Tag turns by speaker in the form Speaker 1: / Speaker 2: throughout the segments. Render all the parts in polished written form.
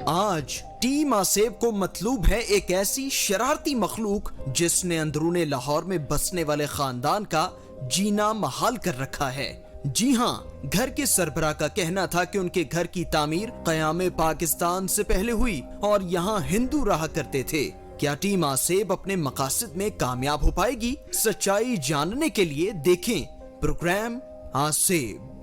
Speaker 1: आज टीम आसेब को मतलूब है एक ऐसी शरारती मखलूक जिसने अंदरूने लाहौर में बसने वाले खानदान का जीना महाल कर रखा है। जी हाँ, घर के सरबराह का कहना था कि उनके घर की तामीर क़याम पाकिस्तान से पहले हुई और यहाँ हिंदू रहा करते थे। क्या टीम आसेब अपने मकासद में कामयाब हो पाएगी? सच्चाई जानने के लिए देखें प्रोग्राम आसेब।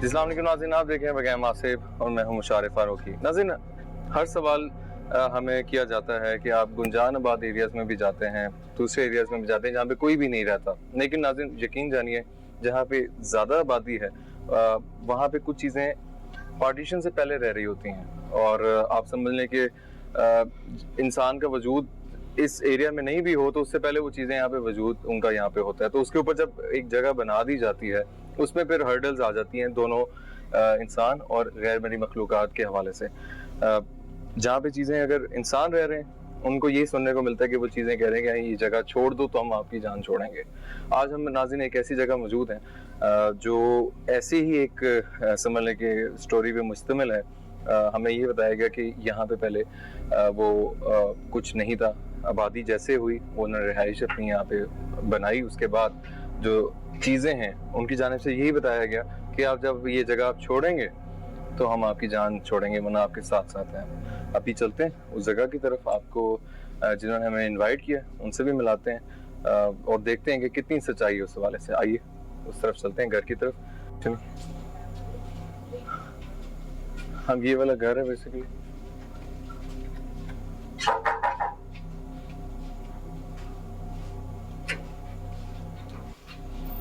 Speaker 2: अस्सलाम वालेकुम नाज़रीन, आप देख रहे हैं प्रोग्राम आसेब और मैं हूं मुशारिफ फारूकी। नाज़रीन, हर सवाल हमें किया जाता है कि आप गुंजान आबाद एरियाज़ में भी जाते हैं, दूसरे एरियाज़ में भी जाते हैं जहाँ पे कोई भी नहीं रहता, लेकिन नाज़रीन यकीन जानिए जहाँ पे ज़्यादा आबादी है वहाँ पे कुछ चीज़ें पार्टीशन से पहले रह रही होती हैं और आप समझ लें कि इंसान का वजूद इस एरिया में नहीं भी हो तो उससे पहले वो चीज़ें यहाँ पे वजूद उनका यहाँ पे होता है। तो उसके ऊपर जब एक जगह बना दी जाती है उसमें फिर हर्डल्स आ जाती हैं दोनों इंसान और गैर मरी मखलूक़ात के हवाले से। जहाँ पे चीज़ें अगर इंसान रह रहे हैं उनको ये सुनने को मिलता है कि वो चीज़ें कह रहे हैं कि ये जगह छोड़ दो तो हम आपकी जान छोड़ेंगे। आज हम नाज़रीन एक ऐसी जगह मौजूद हैं जो ऐसी ही एक समझ लें कि स्टोरी पे मुश्तमिल है। हमें ये बताया गया कि यहाँ पे पहले वो कुछ नहीं था, आबादी जैसे हुई वो उन्होंने रिहाइश अपनी यहाँ पे बनाई। उसके बाद जो चीज़ें हैं उनकी जानिब से यही बताया गया कि आप जब ये जगह आप छोड़ेंगे तो हम आपकी जान छोड़ेंगे, वरना आपके साथ साथ हैं। अभी चलते हैं उस जगह की तरफ, आपको जिन्होंने हमें इनवाइट किया उनसे भी मिलाते हैं और देखते हैं कि कितनी सच्चाई है उस हवाले से। आइए उस तरफ चलते हैं, घर की तरफ। चलिए, हम ये वाला घर है बेसिकली।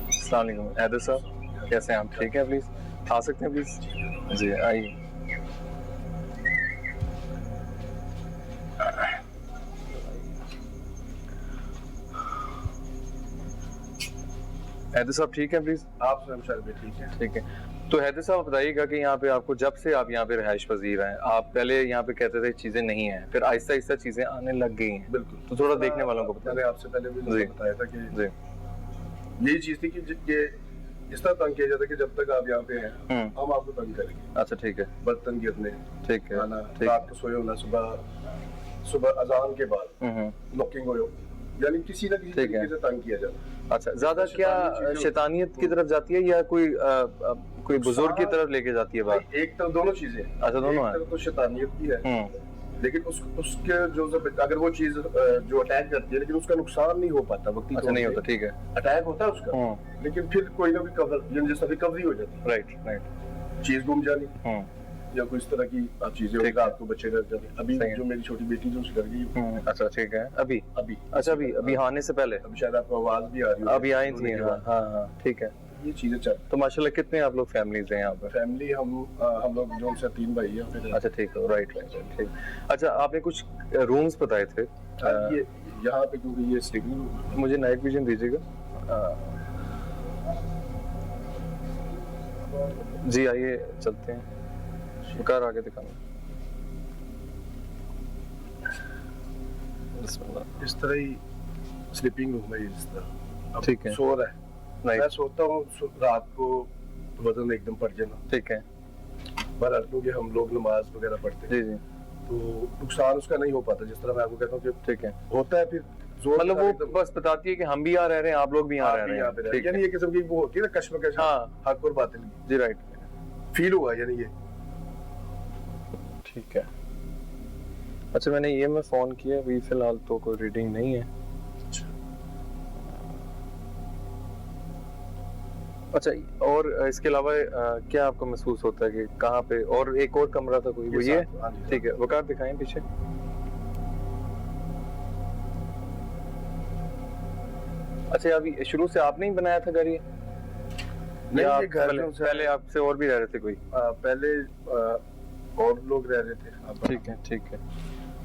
Speaker 2: अस्सलाम वालेकुम हैदर साहब, कैसे हैं आप? ठीक है, प्लीज आ सकते हैं प्लीज? जी आइए। हैदर साहब ठीक है प्लीज?
Speaker 3: आप ठीक है?
Speaker 2: ठीक है। तो हैदर साहब बताइएगा कि यहाँ पे आपको जब से आप यहाँ पे रिहाइश पजीर हैं, आप पहले यहाँ पे कहते थे चीजें नहीं हैं, फिर आहिस्ता आहिस्ता चीजें आने लग गई हैं।
Speaker 3: बिल्कुल।
Speaker 2: तो थोड़ा देखने वालों को
Speaker 3: मैंने आपसे पहले भी बताया था कि
Speaker 2: जी
Speaker 3: यही चीज थी कि ये इस तरह तंग किया जाता है कि जब तक आप यहाँ पे हैं हम आपको तंग करेंगे।
Speaker 2: अच्छा ठीक है।
Speaker 3: बर्तन गिरने,
Speaker 2: ठीक है,
Speaker 3: खाना, रात को सोए होना, सुबह अजान के बाद नॉकिंग हो, यानी किसी ना किसी तरीके से तंग किया जाता।
Speaker 2: अच्छा, ज्यादा क्या शैतानियत की तरफ जाती है या कोई बुजुर्ग की तरफ लेके जाती है बात?
Speaker 3: एक तरफ दोनों चीजें।
Speaker 2: अच्छा, दोनों है।
Speaker 3: तो शैतानियत भी है, लेकिन उसके जो अगर वो चीज जो अटैक करती है लेकिन उसका नुकसान नहीं हो पाता वक्ती।
Speaker 2: अच्छा, नहीं होता, ठीक है।
Speaker 3: अटैक होता है उसका, लेकिन फिर कोई ना कोई कवर जैसा रिकवरी हो जाती है।
Speaker 2: राइट।
Speaker 3: चीज गुम जानी या कोई इस तरह की चीजें होगी, रात को बच्चे रह जाते। अभी जो मेरी छोटी बेटी जो उसकी घर गई।
Speaker 2: अच्छा ठीक है। अभी अच्छा, अभी आने से पहले
Speaker 3: अभी शायद आपको आवाज भी आ रही है।
Speaker 2: अभी आई थी। हाँ ठीक है।
Speaker 3: ये चीजें चल।
Speaker 2: तो माशाल्लाह कितने आप लोग फैमिलीज हैं यहाँ पर?
Speaker 3: फैमिली हम लोग जो से 3 भाई हैं फिर।
Speaker 2: अच्छा ठीक है, राइट ठीक। अच्छा, आपने कुछ रूम्स बताए थे
Speaker 3: ये यहाँ पे, क्योंकि ये स्लीपिंग रूम।
Speaker 2: मुझे नाइट विजन दीजिएगा। जी आइए चलते हैं, कार आगे दिखाना।
Speaker 3: इस तरह ही स्लीपिंग रूम है इस तरह।
Speaker 2: ठीक है।
Speaker 3: सो रहा है, मैं सोता हूँ रात को वजन एकदम पड़ जाना।
Speaker 2: ठीक है।
Speaker 3: पर हम लोग नमाज वगैरह पढ़ते हैं।
Speaker 2: जी
Speaker 3: तो नुकसान उसका नहीं हो पाता, जिस तरह मैं आपको कहता हूँ कि
Speaker 2: ठीक है
Speaker 3: होता है। फिर
Speaker 2: मतलब वो बस बताती है कि हम भी यहाँ रह रहे हैं, आप लोग भी यहाँ रह रहे हैं।
Speaker 3: यानी ये किस्म की वो होती है ना कश्मकश।
Speaker 2: हाँ,
Speaker 3: हक और बातिल।
Speaker 2: जी राइट,
Speaker 3: फील हुआ यानी ये।
Speaker 2: ठीक है। अच्छा, मैंने ये में फोन किया, अभी फिलहाल तो कोई रीडिंग नहीं है। अच्छा, और इसके अलावा क्या आपको महसूस होता है कि कहाँ पे और एक और कमरा था कोई? वो ये ठीक है, वो कार दिखाएं पीछे। अच्छा, अभी शुरू से आपने ही बनाया था घर ये?
Speaker 3: नहीं, ये घर
Speaker 2: पहले आपसे और भी रह रहे थे कोई?
Speaker 3: पहले और लोग रह रहे थे।
Speaker 2: ठीक है।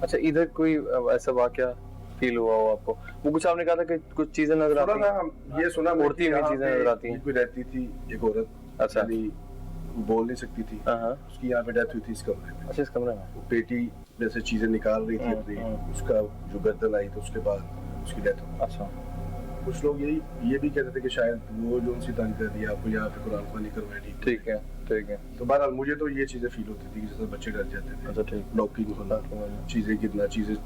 Speaker 2: अच्छा, इधर कोई ऐसा वाकया फील हुआ हो आपको? वो कुछ आपने कहा था कि कुछ चीजें नजर आती हैं।
Speaker 3: ये सुना
Speaker 2: मूर्ति में चीजें नजर आती हैं।
Speaker 3: कोई रहती थी एक औरत।
Speaker 2: अच्छा।
Speaker 3: बोल नहीं सकती थी,
Speaker 2: हाँ।
Speaker 3: उसकी यहाँ पे डेथ हुई थी इस कमरे में।
Speaker 2: अच्छा, इस कमरे में।
Speaker 3: वो बेटी जैसे चीजें निकाल रही थी अपनी, उसका जो गर्दन आई तो उसके बाद उसकी डेथ हो गई।
Speaker 2: अच्छा।
Speaker 3: कुछ लोग ये भी कहते थे कि शायद वो जो उनसे तंग कर दिया आपको यहाँ पे कुरान खानी करवाई।
Speaker 2: ठीक है, ठीक है।
Speaker 3: तो बहरहाल मुझे तो ये चीजें फील होती थी कि जैसे बच्चे डर जाते थे।
Speaker 2: अच्छा, ठीक।
Speaker 3: नॉकिंग होना, चीजें गिरना, चीजें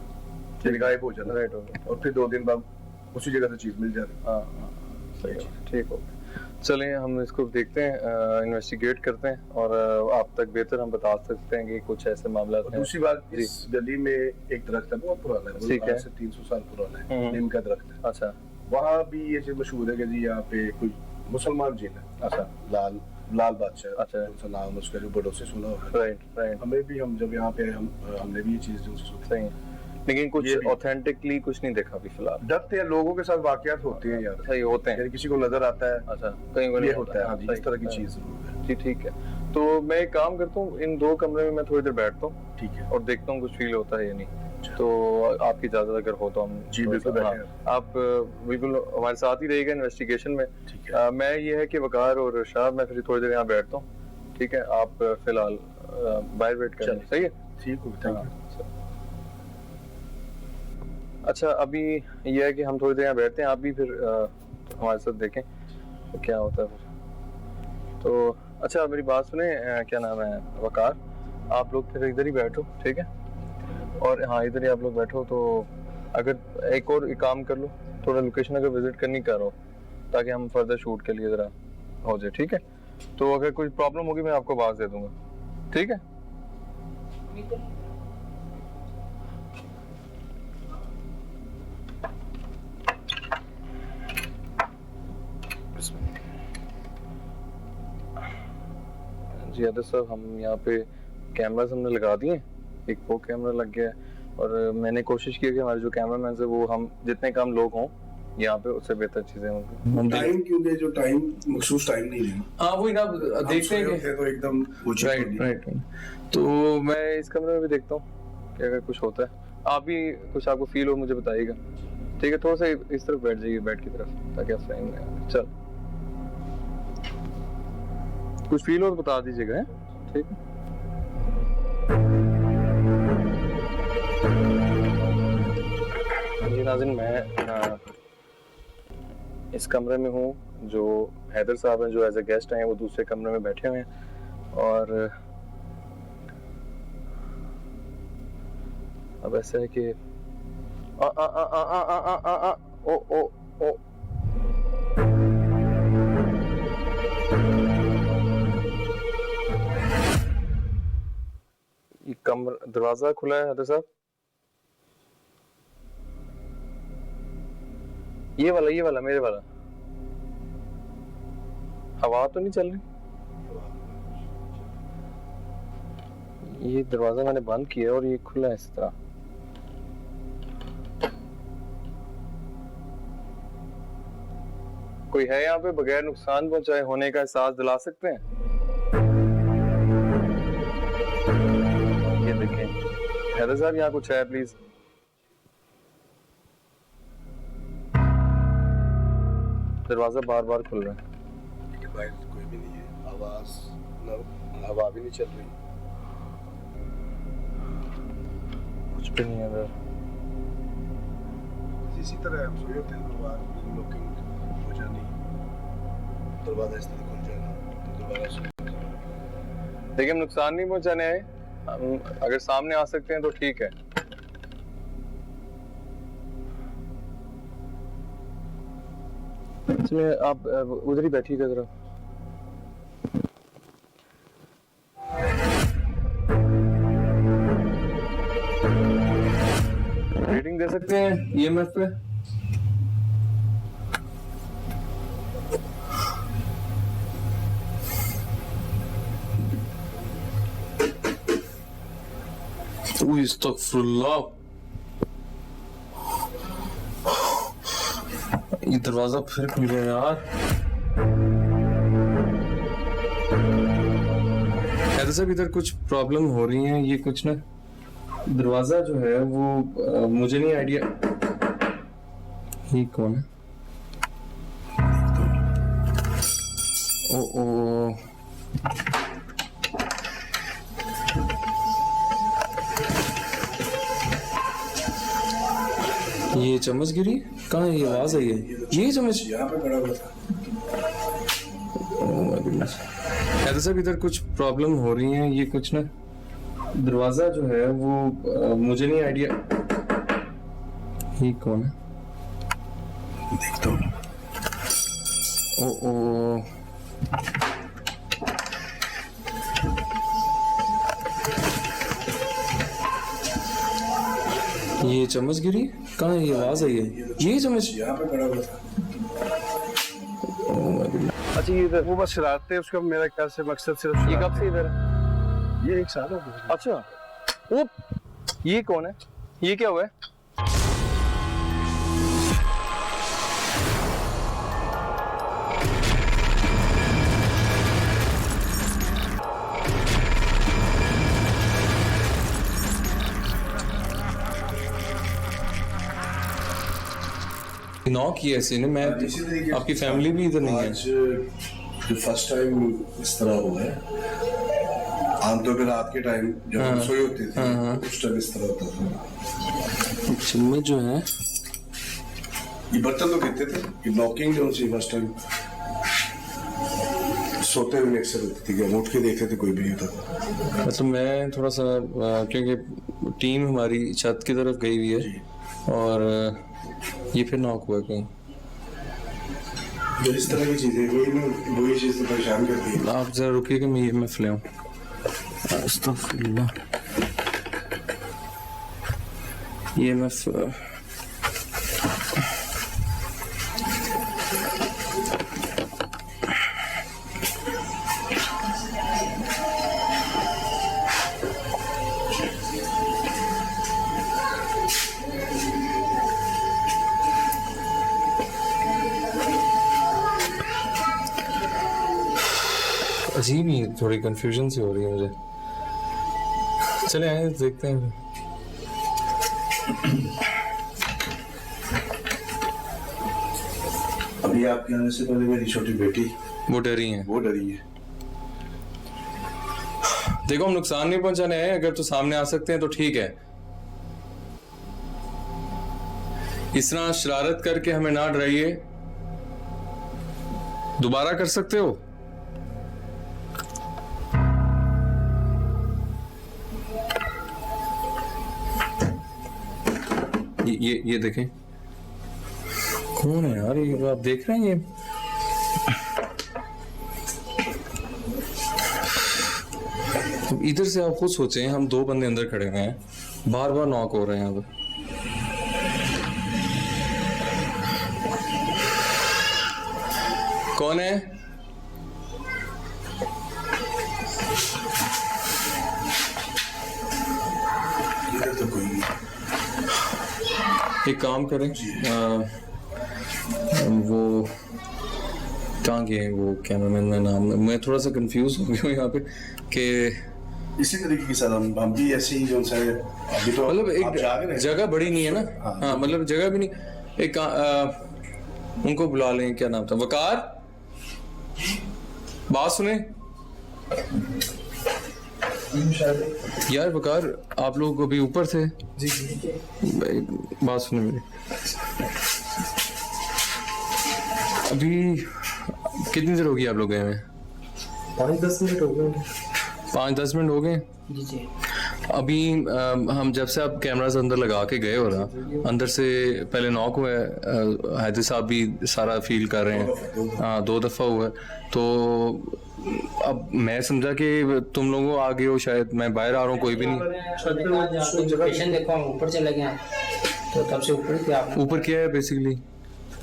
Speaker 3: गायब हो जाना,
Speaker 2: राइट हो गया।
Speaker 3: और फिर 2 दिन बाद उसी जगह से चीज मिल जाती।
Speaker 2: हाँ, सही है, ठीक हो गया। चलिए हम इसको देखते हैं, इन्वेस्टिगेट करते हैं और आप तक बेहतर हम बता सकते हैं कि कुछ ऐसे मामला हैं।
Speaker 3: दूसरी बात, इस गली में एक दरख्त है, बहुत पुराना है,
Speaker 2: ठीक है।
Speaker 3: आज से 300 साल पुराना है, नीम का दरख्त है।
Speaker 2: अच्छा।
Speaker 3: वहाँ भी ये चीज मशहूर है कि जी यहाँ पे कोई मुसलमान जिन है।
Speaker 2: अच्छा।
Speaker 3: लाल बादशाह,
Speaker 2: अच्छा।
Speaker 3: उनका नाम उसका जो बड़ों से सुना होगा।
Speaker 2: राइट।
Speaker 3: हमें भी, हम जब यहाँ पे आए, हमने भी ये चीज जो सुनी।
Speaker 2: सही है, लेकिन कुछ ऑथेंटिकली कुछ नहीं देखा अभी फिलहाल।
Speaker 3: डरते हैं, लोगों के साथ वाकयात होते हैं यार।
Speaker 2: सही होते हैं,
Speaker 3: यानी किसी को नजर आता है।
Speaker 2: अच्छा, कहीं को
Speaker 3: ये होता है, हाँ जी,
Speaker 2: सही,
Speaker 3: इस तरह की
Speaker 2: सही।
Speaker 3: चीज जरूर है।
Speaker 2: जी, ठीक है। तो मैं एक काम करता हूँ, इन 2 कमरे में मैं थोड़ी देर बैठता हूँ,
Speaker 3: ठीक है।
Speaker 2: और देखता हूँ कुछ फील होता है या नहीं। तो आपकी इजाजत अगर हो तो हम
Speaker 3: जी बिल्कुल
Speaker 2: हाँ,
Speaker 3: बैठे।
Speaker 2: आप बिल्कुल हमारे साथ ही रहिएगा इन्वेस्टिगेशन में।
Speaker 3: ठीक है।
Speaker 2: मैं ये है कि वकार और शाह, मैं फिर थोड़ी देर यहाँ बैठता हूँ, ठीक है? आप फिलहाल बाहर वेट करें, सही है?
Speaker 3: ठीक हो, थैंक यू।
Speaker 2: अच्छा, अभी ये है कि हम थोड़ी देर यहाँ बैठते हैं, आप भी फिर हमारे साथ देखें तो क्या होता है फिर। तो अच्छा, मेरी बात सुने, क्या नाम है, वकार, आप लोग फिर इधर ही बैठो, ठीक है? और हाँ, इधर ही आप लोग बैठो। तो अगर एक काम कर लो, थोड़ा लोकेशन अगर विजिट करनी करो, ताकि हम फर्दर शूट के लिए ज़रा हो जाए, ठीक है? तो अगर कोई प्रॉब्लम होगी मैं आपको आवाज़ दे दूंगा, ठीक है? जी आदर साहब, हम यहाँ पे कैमरास हमने लगा दिए, एक वो कैमरा लग गया है, और मैंने कोशिश की है कि हमारे जो कैमरामैन है वो हम जितने कम लोग हों यहाँ पे उससे बेहतर चीजें होंगी।
Speaker 3: टाइम, क्योंकि जो टाइम मखसूस टाइम नहीं है।
Speaker 2: हाँ, वही ना, देखते हैं कि
Speaker 3: तो एकदम
Speaker 2: राइट। तो मैं इस कमरे में भी देखता हूँ कि अगर कुछ होता है, आप भी कुछ आपको फील हो मुझे बताइएगा, ठीक है? थोड़ा सा इस तरफ बैठ जाइए, बेड की तरफ, ताकि आप सही में आए। चल, कुछ फील हो तो बता दीजिएगा, है? ठीक है। जी नाज़रीन, मैं इस कमरे में हूँ, जो हैदर साहब हैं जो एज ए गेस्ट आए हैं वो दूसरे कमरे में बैठे हुए हैं, और अब ऐसा है कि ओ ये कमरा दरवाजा खुला है हैदर साहब, ये वाला मेरे वाला, हवा तो नहीं चल रही? ये दरवाजा मैंने बंद किया और ये खुला है इस तरह। कोई है यहाँ पे बगैर नुकसान पहुंचाए होने का एहसास दिला सकते हैं? ये देखें हैदर साहब, यहाँ कुछ है प्लीज? दरवाजा बार बार खुल रहा है,
Speaker 3: बाहर कोई भी नहीं है, आवाज ना, हवा भी नहीं चल रही,
Speaker 2: कुछ भी नहीं है अंदर।
Speaker 3: इसी तरह हम सोए होते हैं, लॉकिंग हो जानी, दरवाजा इस तरह खुल जाना, तो दोबारा से
Speaker 2: देखिए, हम नुकसान नहीं पहुंचाने आए, हम अगर सामने आ सकते हैं तो ठीक है। चलिए आप उधर ही बैठिएगा जरा। रीडिंग दे सकते हैं ईएमएफ पे?
Speaker 4: अस्तगफुरुल्लाह, ये दरवाजा फिर खुल गया यार। ऐसे सब इधर कुछ प्रॉब्लम हो रही है, ये कुछ ना, दरवाजा जो है वो मुझे नहीं आइडिया। ये कौन है? ओ ये चम्मच गिरी कहाँ है? ये आवाज आई है, ये चम्मच
Speaker 3: यहाँ पे पड़ा हुआ था।
Speaker 4: हैदर साहब इधर कुछ प्रॉब्लम हो रही है, ये कुछ ना दरवाजा जो है वो मुझे नहीं आइडिया। ये कौन है?
Speaker 3: देखता हूँ।
Speaker 4: ओ ये चम्मच गिरी कहाँ है? ये आवाज आई है, ये चम्मच
Speaker 3: यहाँ पे पड़ा हुआ था।
Speaker 2: अच्छा ये इधर
Speaker 3: वो बस शरारते उसका मेरा ख्याल से मकसद सिर्फ
Speaker 2: ये कब से इधर है?
Speaker 3: ये 1 साल हो गया।
Speaker 2: अच्छा वो ये कौन है? ये क्या हुआ है?
Speaker 4: नॉक किया ऐसे ने मैं
Speaker 3: इसी तरीके से
Speaker 4: आपकी फैमिली भी इधर नहीं है।
Speaker 3: आज फर्स्ट टाइम इस तरह हुआ है। आमतौर पर रात के टाइम जब हम सोए होते थे उस टाइम इस तरह होता था।
Speaker 4: चम्मच जो है
Speaker 3: ये बर्तन तो कहते थे कि नॉकिंग जो होती फर्स्ट टाइम सोते हुए अक्सर होती थी कि हम उठ के देखते थे कोई भी नहीं होता।
Speaker 4: मतलब मैं थोड़ा सा क्योंकि टीम हमारी छत की तरफ गई हुई है और ये फिर नॉक हुआ कहीं।
Speaker 3: जो इस तरह की चीजें वही चीज तो परेशान करती है।
Speaker 4: आप जरा रुकिएगा, मैं EMF ले आऊं। अस्तगफिरुल्लाह। EMF अजीब ही थोड़ी कंफ्यूजन सी हो रही है मुझे। चले आए देखते हैं।
Speaker 3: अभी आपके आने से पहले मेरी छोटी बेटी
Speaker 4: वो डरी हैं।
Speaker 3: वो डरी है।
Speaker 4: देखो हम नुकसान नहीं पहुंचाने आए, अगर तो सामने आ सकते हैं तो ठीक है। इस तरह शरारत करके हमें ना डराइए। दोबारा कर सकते हो। ये देखें कौन है यार? ये आप देख रहे हैं? ये इधर से आप खुद सोचें, हम 2 बंदे अंदर खड़े हुए हैं, बार बार नॉक हो रहे हैं। अब कौन है?
Speaker 3: इधर तो कोई नहीं।
Speaker 4: एक काम करें, वो कहाँ गए वो कैमरामैन का नाम? मैं थोड़ा सा कंफ्यूज हो गया हूँ यहाँ पे कि
Speaker 3: इसी तरीके के साथ हम भी ऐसे ही जो है अभी तो
Speaker 4: मतलब
Speaker 3: आप जा रहे
Speaker 4: एक
Speaker 3: हैं।
Speaker 4: जगह बड़ी नहीं है ना। हाँ मतलब जगह भी नहीं। एक उनको बुला लें, क्या नाम था? वकार, बात सुने यार। वकार, आप लोग अभी ऊपर थे?
Speaker 3: जी
Speaker 4: बात सुने मेरी। अभी कितनी देर होगी आप लोग गए हुए?
Speaker 5: 5-10 मिनट हो गए।
Speaker 4: 5-10 मिनट हो गए।
Speaker 5: जी जी।
Speaker 4: अभी हम जब से आप कैमरास अंदर लगा के गए हो ना, अंदर से पहले नॉक हुआ है। हैदर साहब भी सारा फील कर रहे हैं। हाँ 2 दफा हुआ है। तो अब मैं समझा कि तुम लोगों आ गए हो, शायद मैं बाहर आ रहा हूँ, कोई भी नहीं।
Speaker 5: पेशेंट देखो हम ऊपर चले गए तो तब से ऊपर थे आप।
Speaker 4: ऊपर क्या है बेसिकली?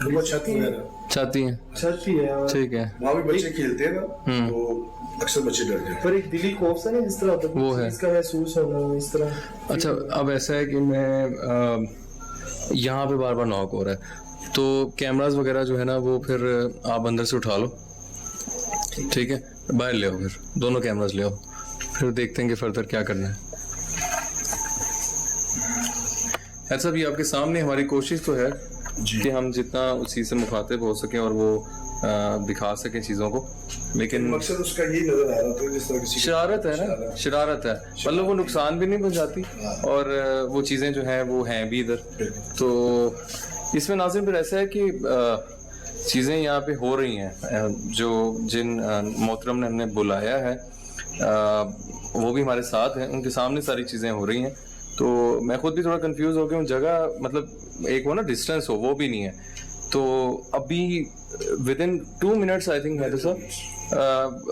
Speaker 3: वो छत वगैरह
Speaker 4: छाती है।
Speaker 5: छत ही है
Speaker 4: ठीक है।
Speaker 3: वहाँ भी बच्चे खेलते हैं ना तो अक्सर बच्चे डर जाते हैं।
Speaker 5: पर एक दिली खौफ सा ना जिस तरह होता है
Speaker 4: वो है।
Speaker 5: इसका महसूस होना इस तरह।
Speaker 4: अच्छा अब ऐसा है कि मैं यहाँ पे बार बार नॉक हो रहा है, तो कैमरास वगैरह जो है ना वो फिर आप अंदर से उठा लो, ठीक है? बाहर ले आओ, फिर दोनों कैमरास ले आओ, फिर देखते हैं कि फर्दर क्या करना है। ऐसा भी आपके सामने हमारी कोशिश तो है कि हम जितना उसी से मुखातिब हो सके और वो दिखा सकें चीज़ों को। लेकिन
Speaker 3: मकसद उसका यही नजर आ रहा था जिस तरह किसी
Speaker 4: शरारत है ना, शरारत है, मतलब वो नुकसान भी नहीं पहुंचाती और वो चीज़ें जो हैं वो हैं भी इधर। तो इसमें नाज़िम फिर ऐसा है कि चीज़ें यहाँ पे हो रही हैं, जो जिन मोहतरम ने हमने बुलाया है वो भी हमारे साथ हैं, उनके सामने सारी चीज़ें हो रही हैं। तो मैं खुद भी थोड़ा कंफ्यूज हो गया हूँ, जगह मतलब एक वो ना डिस्टेंस हो वो भी नहीं है। तो अभी with in 2 minutes I think है तो सर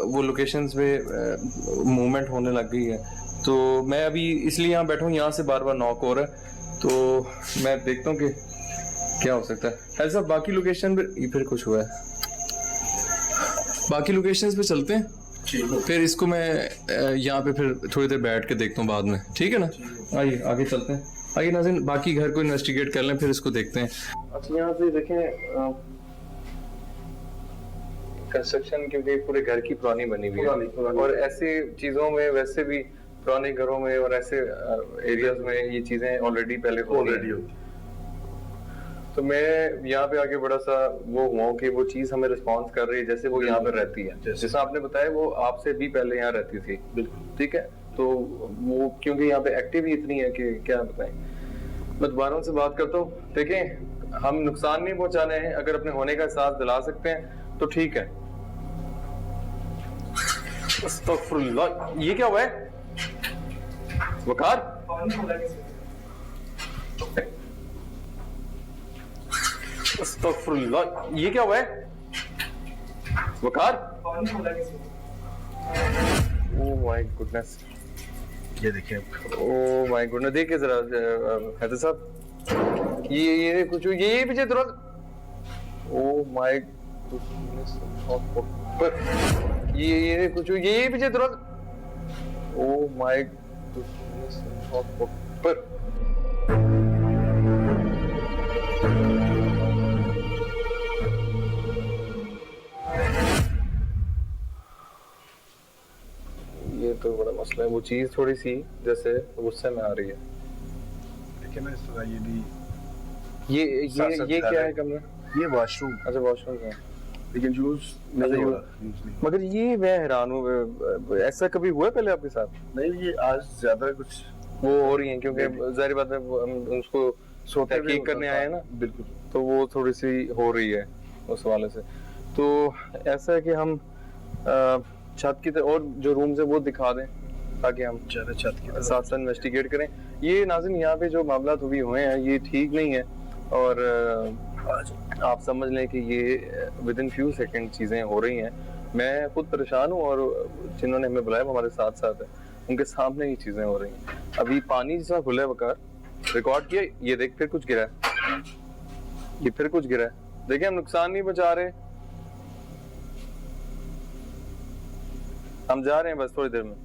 Speaker 4: वो लोकेशंस पे मूवमेंट होने लग गई है। तो मैं अभी इसलिए यहाँ बैठा हूँ, यहाँ से बार बार नॉक हो रहा है, तो मैं देखता हूँ कि क्या हो सकता है। ऐसा बाकी लोकेशन पे फिर कुछ हुआ है, बाकी लोकेशंस पे चलते हैं, फिर इसको मैं यहाँ पे फिर थोड़ी देर बैठ के देखता हूँ बाद में, ठीक है ना। आइए आगे चलते हैं, आइए नाज़रीन बाकी घर को इन्वेस्टिगेट कर लें, फिर इसको देखते हैं।
Speaker 2: अच्छा यहाँ से देखें कंस्ट्रक्शन क्योंकि पूरे घर की पुरानी बनी हुई है और ऐसी चीजों में वैसे भी पुराने घरों में और ऐसे एरियाज में ये चीजें ऑलरेडी पहले होती हैं। तो मैं यहाँ पे आके बड़ा सा वो हुआ कि वो चीज हमें रिस्पॉन्स कर रही है जैसे वो यहाँ पर रहती है, जैसा आपने बताया वो आपसे भी पहले यहाँ रहती थी, बिल्कुल ठीक है। तो वो क्योंकि यहाँ पे एक्टिव ही इतनी है कि क्या बताएं। मैं दोबारा उनसे बात करता हूँ, देखें हम नुकसान नहीं पहुंचाने हैं, अगर अपने होने का एहसास दिला सकते हैं तो ठीक है। अस्तगफुरुल्लाह, ये क्या हुआ है वकार? अस्तगफुरुल्लाह, ये क्या हुआ है वकार? ओह माय गुडनेस,
Speaker 3: ये देखिए
Speaker 2: ओह माय गुडनेस, देखिए जरा हैदर साहब, ये कुछ ये पीछे तुरंत, ओह माय गुडनेस, ये कुछ ये पीछे तुरंत, ओह माय गुडनेस, पर ये तो बड़ा मसला है। वो चीज थोड़ी सी जैसे गुस्से में आ रही है।
Speaker 3: देखिए ना इस तरह ये भी
Speaker 2: ये क्या है कमरा?
Speaker 3: ये वॉशरूम,
Speaker 2: अच्छा वॉशरूम है,
Speaker 3: लेकिन यूज नहीं हो रहा।
Speaker 2: मगर ये मैं हैरान हूँ, ऐसा कभी हुआ पहले आपके साथ?
Speaker 3: नहीं, ये आज ज्यादा कुछ
Speaker 2: वो हो रही है क्योंकि जाहिर बात है हम उसको तहकीक करने आए हैं ना,
Speaker 3: बिल्कुल,
Speaker 2: तो वो थोड़ी सी हो रही है उस हवाले से। तो ऐसा है कि हम छत की तरफ और जो रूम्स है वो दिखा दें ताकि हम
Speaker 3: ज्यादा छत की
Speaker 2: साथ साथ इन्वेस्टिगेट करें। ये नाज़रीन यहाँ पे जो मामला हुए हैं ये ठीक नहीं है और आप समझ लें कि ये विद इन फ्यू सेकंड चीज़ें हो रही हैं। मैं खुद परेशान हूँ और जिन्होंने हमें बुलाया वो हमारे साथ साथ है, उनके सामने ये चीज़ें हो रही हैं। अभी पानी जिस तरह खुला है वकार, रिकॉर्ड किया, ये देख फिर कुछ गिरा है, ये फिर कुछ गिरा है। देखिए हम नुकसान नहीं बचा रहे, हम जा रहे हैं बस थोड़ी देर में।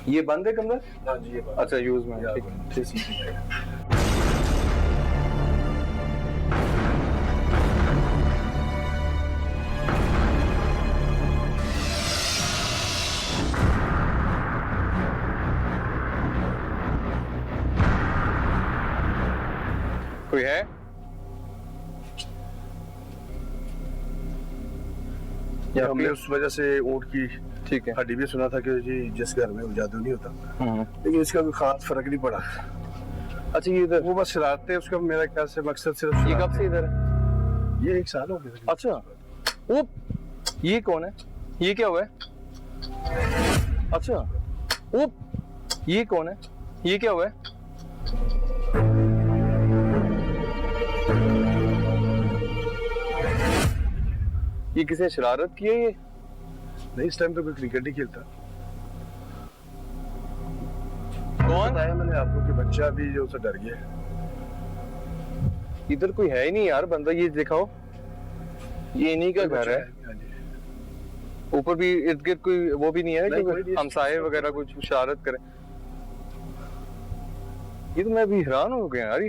Speaker 2: ये बंद है कमरा?
Speaker 3: हाँ जी, ये बात
Speaker 2: अच्छा यूज में है, ठीक है। कोई है?
Speaker 3: हमने उस वजह से ऊँट की
Speaker 2: ठीक है,
Speaker 3: हड्डी भी सुना था कि जी जिस घर में वो जादू नहीं होता, लेकिन इसका कोई खास फर्क नहीं पड़ा।
Speaker 2: अच्छा ये इधर
Speaker 3: वो बस शरारते, उसका मेरा ख्याल से मकसद सिर्फ
Speaker 2: ये कब से इधर है?
Speaker 3: ये 1 साल हो गया।
Speaker 2: अच्छा वो ये कौन है? ये क्या हुआ है? अच्छा वो ये कौन है? ये क्या हुआ है? ये किसी शरारत की है? ये
Speaker 3: नहीं, इस टाइम तो कोई क्रिकेट नहीं खेलता।
Speaker 2: कौन?
Speaker 3: बताया मैंने आपको कि बच्चा भी जो उसे डर गया।
Speaker 2: इधर कोई है ही नहीं यार बंदा, ये दिखाओ, ये इन्हीं का घर है। ऊपर भी इर्द गिर्द कोई वो भी नहीं है कि हमसाये वगैरह कुछ शरारत करें। ये तो मैं भी हैरान हो गया यार।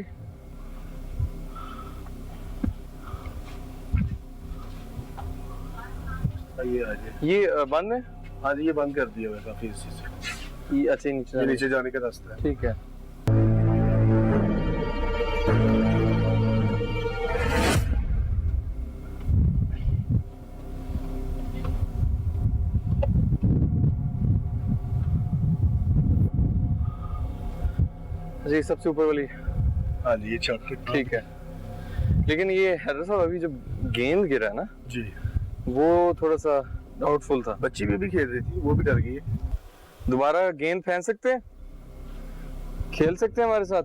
Speaker 2: ये बंद है?
Speaker 3: हाँ जी, ये बंद कर दिया है काफी इसी से।
Speaker 2: ये अच्छा
Speaker 3: नीचे जाने का रास्ता है।
Speaker 2: ठीक है। अच्छा ये सबसे ऊपर वाली,
Speaker 3: हाँ जी ये चॉकलेट
Speaker 2: ठीक है। लेकिन ये हैदर साहब अभी जब गेंद गिरा ना
Speaker 3: जी,
Speaker 2: वो थोड़ा सा डाउटफुल था।
Speaker 3: बच्ची भी खेल रही थी, वो भी डर गई है।
Speaker 2: दोबारा गेंद फेंक सकते हैं, खेल सकते हैं हमारे साथ?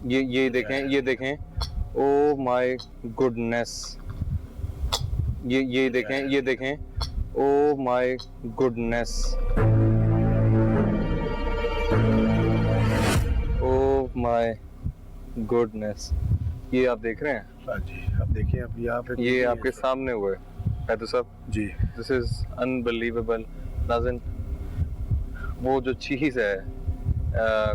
Speaker 2: ये देखें, ओ माय गुडनेस, ये देखें, oh my goodness, oh my goodness. ये आप देख रहे हैं?
Speaker 3: हाँ जी, अब देखिए अब यहाँ पे
Speaker 2: ये आपके सामने हुआ है Haider sahab
Speaker 3: ji.
Speaker 2: This is unbelievable. नाज़िन, वो जो चीज़ है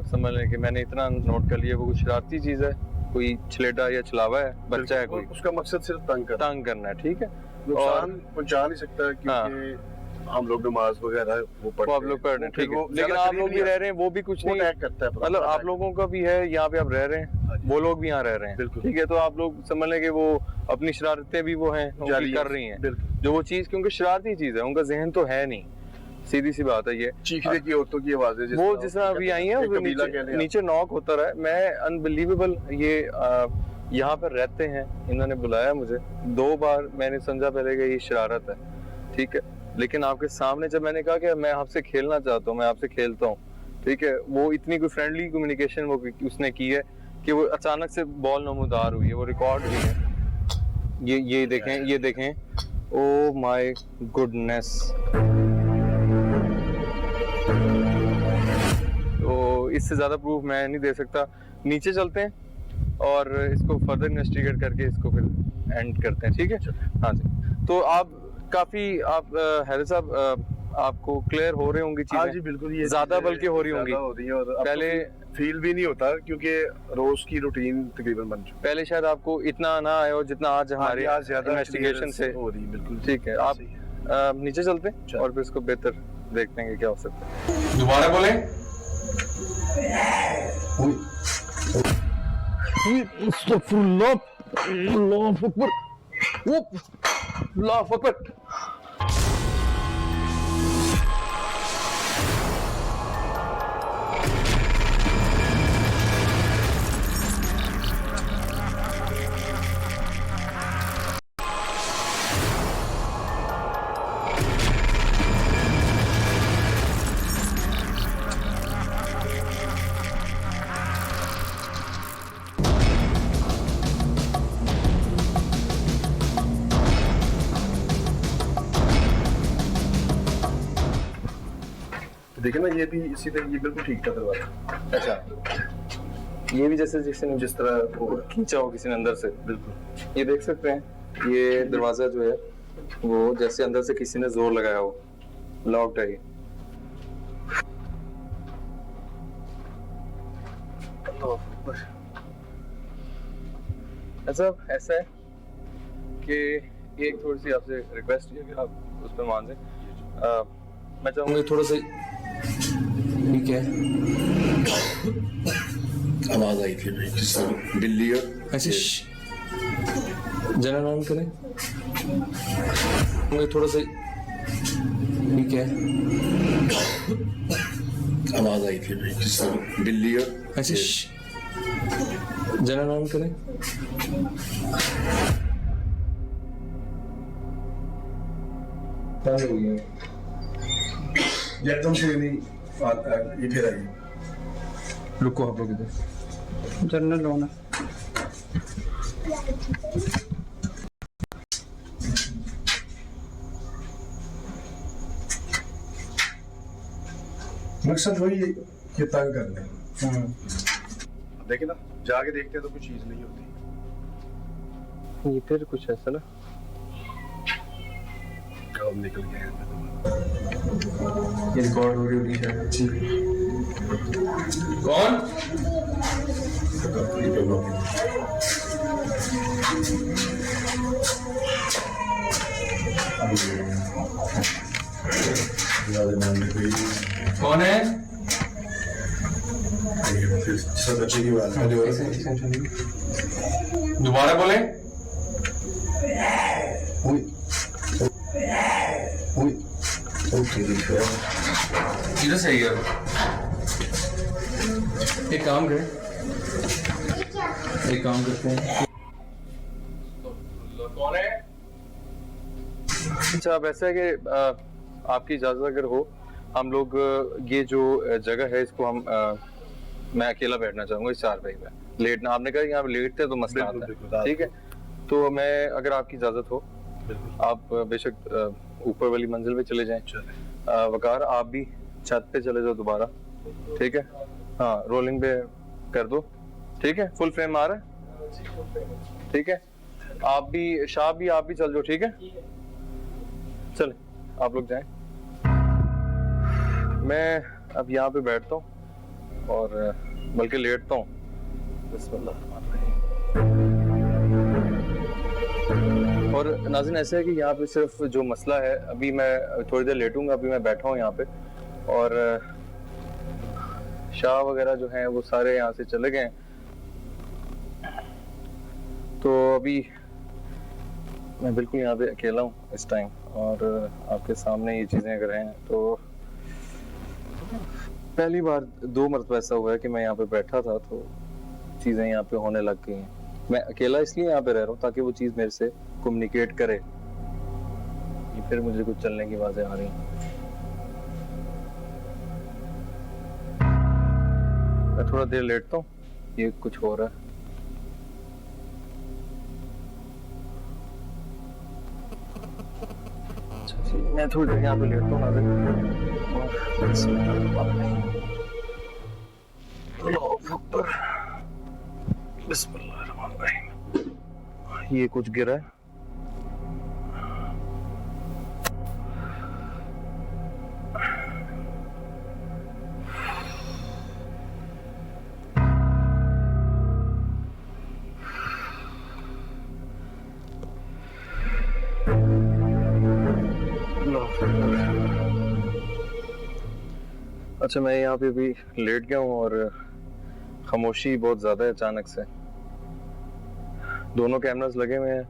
Speaker 2: समझ लें कि मैंने इतना नोट कर लिया, वो कोई शरारती चीज़ है, कोई छलेटा या छलावा है, बच्चा है कोई,
Speaker 3: उसका मकसद सिर्फ तंग
Speaker 2: करना है, ठीक है।
Speaker 3: नुकसान पहुंचा नहीं सकता क्योंकि हम लोग नमाज वगैरह वो
Speaker 2: वो आप लोग पढ़ रहे हैं, ठीक है, लेकिन आप लोग भी रह रहे हैं, वो भी कुछ नहीं
Speaker 3: अटैक करता है,
Speaker 2: मतलब आप लोगों का भी है, यहाँ पे आप रह रहे हैं, वो लोग भी यहाँ रह रहे हैं,
Speaker 3: बिल्कुल।
Speaker 2: ठीक है। तो आप लोग समझ लें कि वो अपनी शरारतें भी वो हैं
Speaker 3: जारी
Speaker 2: कर रही हैं,
Speaker 3: बिल्कुल।
Speaker 2: जो वो चीज़, क्योंकि शरारती चीज़ है, उनका जहन तो है नहीं, सीधी सी बात है ये।
Speaker 3: चीखने की औरतों की आवाजें
Speaker 2: वो जिस तरह अभी आई है, नीचे नॉक होता रहा है, मैं अनबिलीवेबल, ये यहाँ पर रहते हैं, इन्होंने बुलाया मुझे 2 बार, मैंने समझा पहले कि ये शरारत है, ठीक है, लेकिन आपके सामने जब मैंने कहा कि मैं आपसे खेलना चाहता हूँ, मैं आपसे खेलता हूँ, ठीक है, वो इतनी कोई फ्रेंडली कम्युनिकेशन वो उसने की है कि वो अचानक से बॉल नमूदार हुई है, वो रिकॉर्ड हुई है। ये देखें, ओ माय गुडनेस। तो इससे ज्यादा प्रूफ मैं नहीं दे सकता। नीचे चलते हैं और इसको फर्दर इन्वेस्टिगेट करके इसको फिर एंड करते हैं, ठीक है। हाँ जी, तो आप काफी हैदर साहब आपको क्लियर हो रहे होंगी चीजें?
Speaker 3: हाँ जी बिल्कुल, ये
Speaker 2: ज्यादा बल्कि हो रही होंगी,
Speaker 3: और
Speaker 2: पहले
Speaker 3: फील भी नहीं होता क्योंकि रोज की रूटीन तकरीबन बन चुकी
Speaker 2: पहले शायद आपको इतना ना आया हो जितना आज हमारे
Speaker 3: है, ज्यादा
Speaker 2: इन्वेस्टिगेशन से
Speaker 3: हो रही है, बिल्कुल
Speaker 2: ठीक है। आप
Speaker 3: सही है।
Speaker 2: नीचे चलते हैं और फिर इसको बेहतर देखते हैं कि क्या हो सकता है। दोबारा बोले,
Speaker 3: देखिए ना, ये भी इसी तरह, ये बिल्कुल ठीक था दरवाजा।
Speaker 2: अच्छा, ये भी जैसे
Speaker 3: जिस तरह वो
Speaker 2: खींचा हो किसी ने अंदर से,
Speaker 3: बिल्कुल
Speaker 2: ये देख सकते हैं, ये दरवाजा जो है वो जैसे अंदर से किसी ने जोर लगाया हो, लॉक्ड है ये। अच्छा, ऐसा है कि एक थोड़ी सी आपसे रिक्वेस्ट है कि आप उस पर मान जाए। मैं चाहूंगा थोड़ा सा, ठीक है,
Speaker 3: आवाज आई थी भाई, जिस तरह बिल्ली और
Speaker 2: ऐसे जनरल ऑन करें, मुझे थोड़ा सा, ठीक है,
Speaker 3: आवाज आई थी भाई, जिस तरह बिल्ली और
Speaker 2: ऐसे जनरल ऑन करें।
Speaker 3: हो गया एकदम से नहीं, ये फिर आई।
Speaker 2: रुको आप लोग इधर,
Speaker 5: जनरल होना
Speaker 3: मकसद वही है कि तंग करना। देखिए ना, जाके देखते हैं तो कुछ चीज नहीं होती।
Speaker 2: ये फिर कुछ ऐसा ना,
Speaker 3: हम निकल गए।
Speaker 2: ये रिकॉर्ड हो रही होगी शायद। कौन? कौन है?
Speaker 3: सब बच्चे की बात है।
Speaker 2: दोबारा बोले,
Speaker 4: इधर सही है। एक काम करें, एक काम करते हैं।
Speaker 2: कौन है? अच्छा, अब ऐसा है कि आपकी इजाजत अगर हो, हम लोग ये जो जगह है इसको हम मैं अकेला बैठना चाहूंगा इस चारपाई पे। लेटना, आपने कहा यहाँ पे लेटते तो मसला आता है, ठीक है? तो मैं, अगर आपकी इजाजत हो, आप बेशक ऊपर वाली मंजिल पे चले जाएं। वकार, आप भी छत पे चले जाओ दोबारा, ठीक है? हाँ, रोलिंग पे कर दो, ठीक है? फुल फ्रेम आ रहा है, ठीक है? आप भी, शाह भी, आप भी चल जाओ, ठीक है? चले, आप लोग जाएं। मैं अब यहाँ पे बैठता हूँ और बल्कि लेटता हूँ। बिस्मिल्लाह। और नाज़रीन, ऐसा है कि यहाँ पे सिर्फ जो मसला है, अभी मैं थोड़ी देर लेटूंगा, अभी मैं बैठा हूँ यहाँ पे, और शाह वगैरह जो हैं वो सारे यहाँ से चले गए। तो अभी मैं बिल्कुल यहाँ पे अकेला हूँ इस टाइम, और आपके सामने ये चीज़ें अगर हैं तो पहली बार 2 मरतबा ऐसा हुआ है कि मैं यहाँ पे बैठा था तो चीज़ें यहाँ पे होने लग गई हैं। मैं अकेला इसलिए यहाँ पे रह रहा हूँ ताकि वो चीज़ मेरे से कम्युनिकेट करे। ये फिर मुझे कुछ चलने की आवाज़ें आ रही हैं। मैं थोड़ा देर लेटता हूँ, ये कुछ हो रहा है। मैं थोड़ी देर यहाँ पे लेटता हूँ बिस्मिल्लाहिर्रहमानिर्रहीम। ये कुछ गिरा है। अच्छा, मैं यहाँ पे भी लेट गया हूँ और खामोशी बहुत ज्यादा है अचानक से। दोनों कैमरास लगे हुए हैं,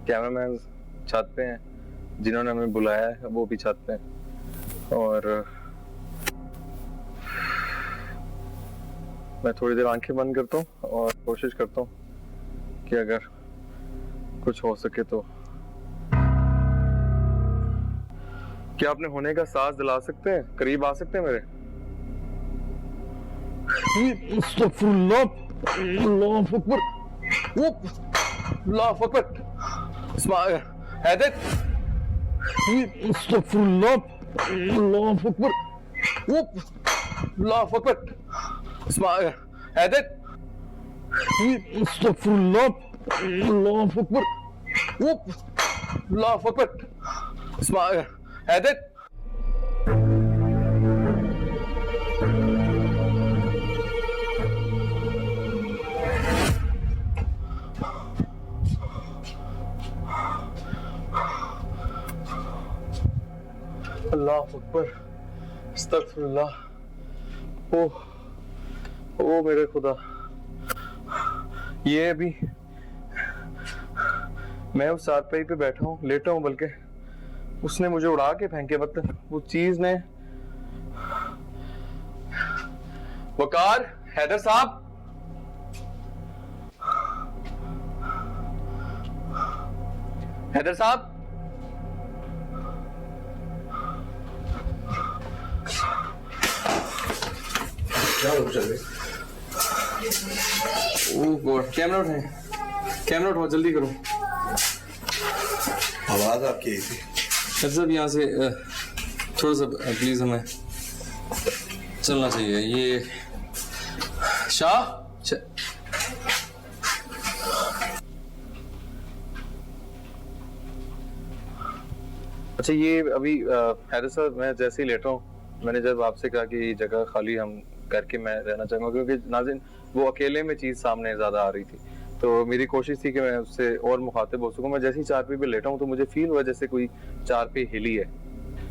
Speaker 2: कैमरामैन छत पे हैं, जिन्होंने हमें बुलाया है वो भी छत पे हैं। और मैं थोड़ी देर आंखें बंद करता हूँ और कोशिश करता हूँ कि अगर कुछ हो सके तो। क्या आपने होने का साहस दिला सकते हैं? करीब आ सकते हैं मेरे?
Speaker 6: अस्तगफुरुल्लाह, अल्लाहु अकबर, अल्लाहु अकबर, हैदर, अस्तगफुरुल्लाह, अल्लाहु अकबर, अल्लाहु अकबर, हैदर, अस्तगफुरुल्लाह, अल्लाहु अकबर, अल्लाहु अकबर, हैदर।
Speaker 2: अल्लाह अकबर, अस्तगफुरुल्लाह। ओ मेरे खुदा, ये अभी मैं उस चारपाई पे बैठा हूँ, लेटा हूँ, बल्कि उसने मुझे उड़ा के फेंके। मतलब वो चीज ने। वकार, हैदर साहब, हैदर साहब,
Speaker 3: क्या हो चल रहा
Speaker 4: ओह गॉड, कैमरा उठाएं, कैमरा उठाओ, जल्दी करो।
Speaker 3: आवाज आपकी आई थी?
Speaker 4: सब यहाँ से थोड़ा सा प्लीज, हमें चलना चाहिए। ये शाह,
Speaker 2: अच्छा, ये अभी हैदर साहब, मैं जैसे ही लेटा हूँ, मैंने जब आपसे कहा कि ये जगह खाली हम करके मैं रहना चाहूँगा, क्योंकि नाज़रीन वो अकेले में चीज़ सामने ज़्यादा आ रही थी, तो मेरी कोशिश थी कि मैं उससे और मुखातिब हो सकूँ। मैं जैसे ही चारपाई पे लेटा हूँ तो मुझे फील हुआ जैसे कोई चारपाई हिली है,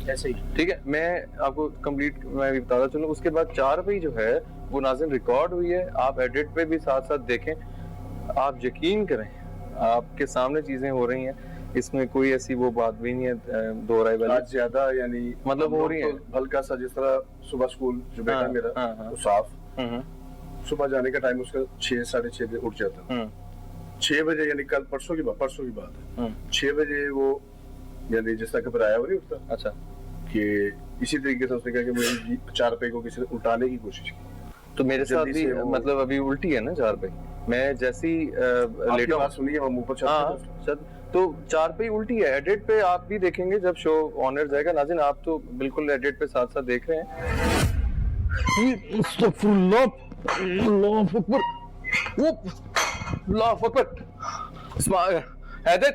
Speaker 5: ऐसे ही।
Speaker 2: ठीक है? मैं आपको कंप्लीट मैं भी बताता चलूँ। उसके बाद चारपाई जो है वो नाज़रीन रिकॉर्ड हुई है, आप एडिट पे भी साथ साथ देखें, आप यकीन करें, आपके सामने चीज़ें हो रही हैं। इसमें कोई ऐसी वो बात भी नहीं है दो राय वाली।
Speaker 3: आज ज्यादा यानी
Speaker 2: मतलब हो रही है।
Speaker 3: तो हल्का सा जिस तरह सुबह स्कूल जो बेटा
Speaker 2: हाँ,
Speaker 3: मेरा
Speaker 2: हाँ, हाँ।
Speaker 3: वो साफ,
Speaker 2: हम्म,
Speaker 3: सुबह जाने का टाइम उसका 6 साढ़े 6 बजे उठ जाता है।
Speaker 2: हम्म,
Speaker 3: 6 बजे यानी कल परसों की बात है, 6 बजे वो यानी जिस तरह घबराया वो नहीं उठता
Speaker 2: अच्छा
Speaker 3: कि इसी तरीके से उसने कहा कि मेरी 4 पे को किसी ने उल्टाने की कोशिश की।
Speaker 2: तो मेरे साथ
Speaker 3: जल्दी
Speaker 2: भी
Speaker 3: से वो-
Speaker 2: मतलब अभी उल्टी है ना 4 पे, मैं जैसी
Speaker 3: आपकी
Speaker 2: लेटा
Speaker 3: बात सुनिए, हम ऊपर चलते
Speaker 2: हाँ
Speaker 3: हैं।
Speaker 2: सर, तो 4 पे ही उल्टी है। एडिट पे आप भी देखेंगे जब शो ऑनर जाएगा। नाज़रीन आप तो बिल्कुल एडिट पे साथ साथ देख रहे हैं।
Speaker 6: अस्तगफुरुल्लाह, अल्लाहु अकबर, अल्लाहु अकबर, हैदर,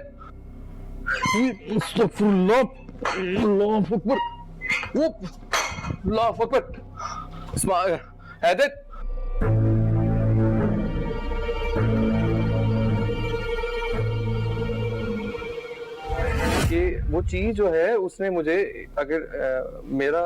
Speaker 6: अस्तगफुरुल्लाह, अल्लाहु अकबर, अल्लाहु अकबर, हैदर।
Speaker 2: कि वो चीज जो है उसने मुझे अगर मेरा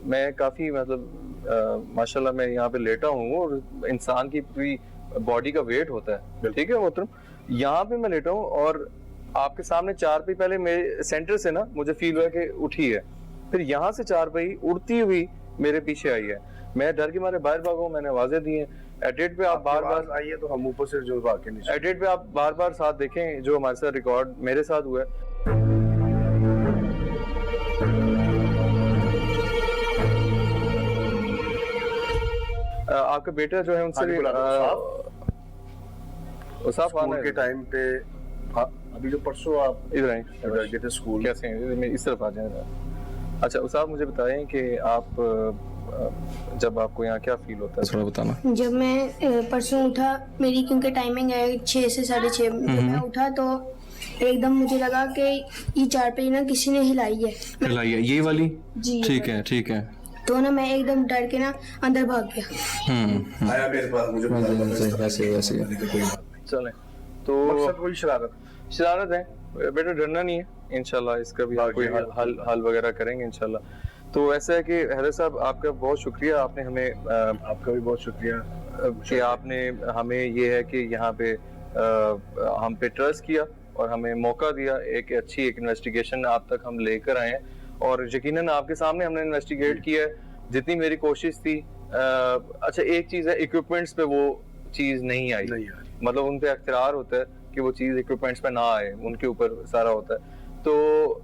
Speaker 2: मैं काफी मतलब माशाल्लाह मैं यहाँ पे लेटा हूँ और इंसान की पूरी बॉडी का वेट होता है, ठीक है मोहतरम, यहाँ पे मैं लेटा हूँ और आपके सामने 4 पे पहले मेरे सेंटर से ना मुझे फील हुआ कि उठी है, फिर यहाँ से 4 पे उड़ती हुई मेरे पीछे आई है। मैं डर के मारे बाहर भागा हूँ, मैंने आवाजें दी हैं। एडिट पे आप बार बार
Speaker 3: आइए तो हम ऊपर से जो वाकई नीचे
Speaker 2: एडिट पे आप बार बार साथ देखें जो हमारे साथ रिकॉर्ड मेरे साथ हुआ है। आपका बेटा जो है उनसे भी उसाफ आना
Speaker 3: स्कूल
Speaker 2: है
Speaker 3: के टाइम पे हाँ, अभी जो परसों आप
Speaker 2: इधर आए
Speaker 3: गए थे स्कूल,
Speaker 2: कैसे हैं इस तरफ आ जाए। अच्छा उसाफ मुझे बताएं कि आप जब आपको यहाँ क्या फील होता है थोड़ा बताना।
Speaker 7: जब मैं परसों उठा, मेरी क्योंकि टाइमिंग है 6 से 6:30, जब मैं उठा तो एकदम मुझे लगा कि ये 4 पे ना किसी ने हिलाई है।
Speaker 4: हिलाइए ये वाली,
Speaker 7: जी
Speaker 4: ठीक है ठीक है।
Speaker 7: तो ना मैं एकदम डर के ना अंदर भाग गया।
Speaker 3: आया मेरे पास, मुझे पता लगा इस तरह
Speaker 4: वैसे वैसे
Speaker 3: की कोई बात नहीं।
Speaker 2: चलें तो
Speaker 3: मकसद वही शरारत।
Speaker 2: शरारत है बेटा, डरना नहीं है, इंशाल्लाह इसका भी कोई हल वगैरह करेंगे इंशाल्लाह। तो ऐसा है कि हैदर साहब आपका बहुत शुक्रिया, आपने हमें
Speaker 3: आपका भी बहुत शुक्रिया
Speaker 2: कि आपने हमें ये है कि यहाँ पे हम पे ट्रस्ट किया और हमें मौका दिया, एक अच्छी एक इन्वेस्टिगेशन आप तक हम लेकर आए हैं और यकीनन आपके सामने हमने इन्वेस्टिगेट किया है जितनी मेरी कोशिश थी। अच्छा एक चीज है, इक्विपमेंट्स पे वो चीज नहीं आई, मतलब उन पे अख्तियार होता है कि वो चीज इक्विपमेंट्स पे ना आए, उनके ऊपर सारा होता है। तो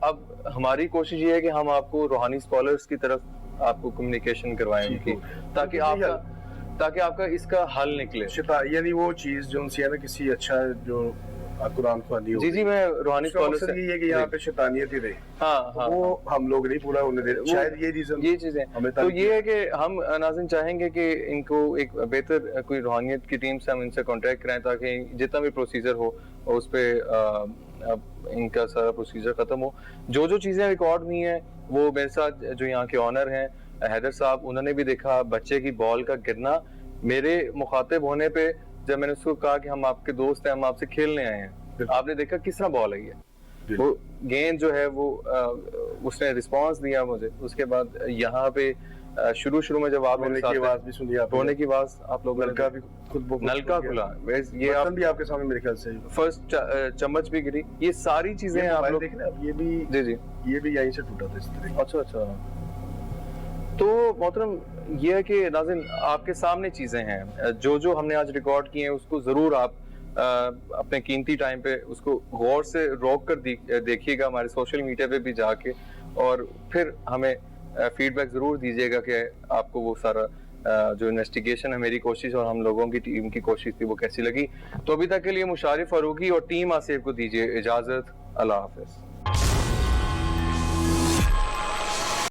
Speaker 2: अब हमारी कोशिश ये है कि हम आपको रूहानी स्कॉलर्स की तरफ आपको कम्युनिकेशन करवाएं उनकी, ताकि आपका इसका हल निकले।
Speaker 3: यानी वो चीज जो उनसे है ना किसी अच्छा जो कुरान ख्वानी हो।
Speaker 2: जी जी मैं रूहानी स्कॉलर से
Speaker 3: ये है कि यहाँ पे शैतानियत ही रही।
Speaker 2: हाँ हाँ
Speaker 3: वो हम लोग नहीं पूरा होने दे रहे, शायद ये रीजन
Speaker 2: ये चीजें। तो ये है कि हम नाज़रीन चाहेंगे कि इनको एक बेहतर कोई रूहानियत की टीम से हम इनसे कांटेक्ट कराएं ताकि जितना भी प्रोसीजर हो उस पे इनका सारा प्रोसीजर खत्म हो। जो जो चीजें रिकॉर्ड हुई हैं वो मेरे साथ जो यहाँ के ऑनर हैं हैदर साहब, उन्होंने भी देखा बच्चे की बॉल का गिरना। मेरे मुखातिब होने पे जब मैंने उसको कहा कि हम आपके दोस्त हैं, हम आपसे खेलने आए हैं, आपने देखा किस तरह बॉल आई है, वो गेंद जो है वो उसने रिस्पांस दिया मुझे। उसके बाद यहाँ पे शुरू में जब आप मेरे साथ
Speaker 3: आवाज भी सुनी, आप
Speaker 2: रोने की आवाज आप लोग
Speaker 3: नलका भी खुद
Speaker 2: नलका खुला, ये आप
Speaker 3: भी आपके सामने मेरे ख्याल से
Speaker 2: फर्स्ट चम्मच भी गिरी, ये सारी चीजें आप लोग
Speaker 3: देख रहे हैं। ये भी
Speaker 2: जी जी
Speaker 3: ये भी यहीं से टूटा था इस तरह।
Speaker 2: अच्छा अच्छा। तो मोहतरम ये है कि नाज़रीन आपके सामने चीजें हैं, जो जो हमने आज रिकॉर्ड किए हैं उसको जरूर आप अपने कीमती टाइम पे उसको गौर से रोक कर देखिएगा हमारे सोशल मीडिया पे भी जाके, और फिर हमें फीडबैक जरूर दीजिएगा कि आपको वो सारा जो इन्वेस्टिगेशन है मेरी कोशिश और हम लोगों की टीम की कोशिश थी वो कैसी लगी। तो अभी तक के लिए मुशारिफ फारूकी और टीम आसिफ को दीजिए इजाजत। अल्लाह हाफिज।